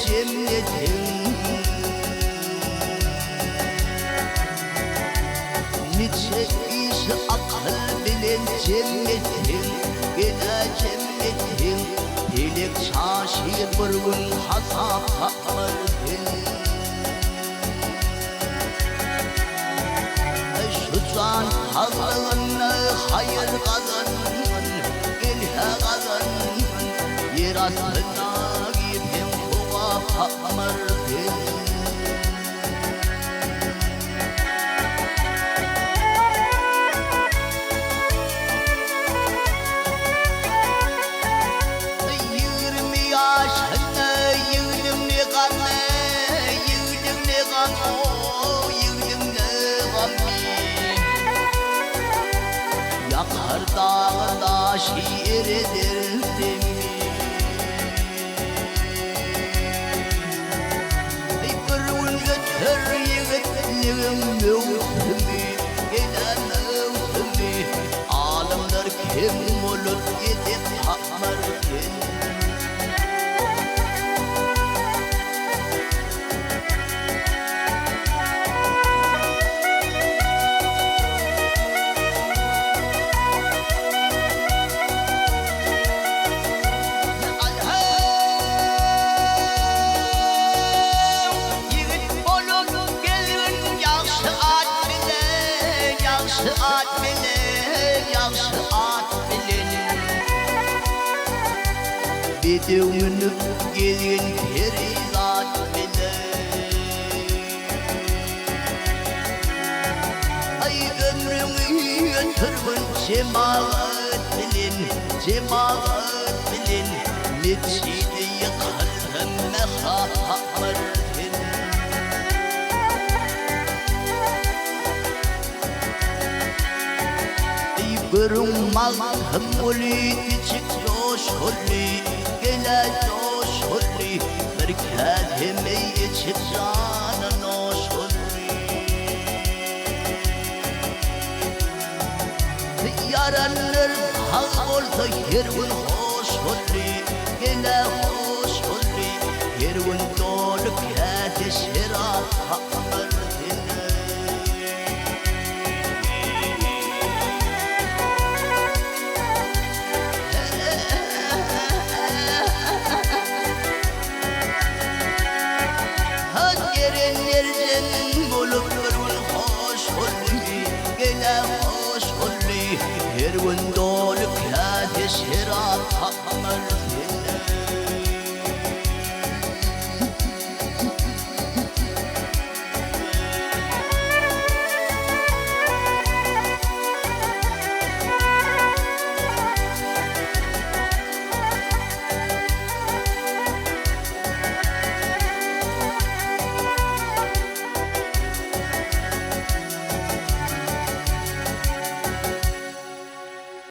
cennetin nice iş akıl bilen cennetin gele cennetin Dilek çaşı bir gün hasap takmırdın Şu can hazlığını hayır kazanın İlhe kazanın Yer astına gidin kuğa takmırdın Yakar dağda şiir ederdim Bir gün götür yiğitliğim mevsimi Gelen mevsimi Alimler kim olur gidip takmardın At bilen, yaxşı at bilen Bedevünüp gelin perizat bilen Ay ömrümü götürmün cemaat bilen Cemaat bilen Neçide yıkarım mehahamırdın Berummal hemmuli tiçik joş hulli Gele joş hulli Bir kademe içip canın hoş hulli Yaranlar hal olsa her gün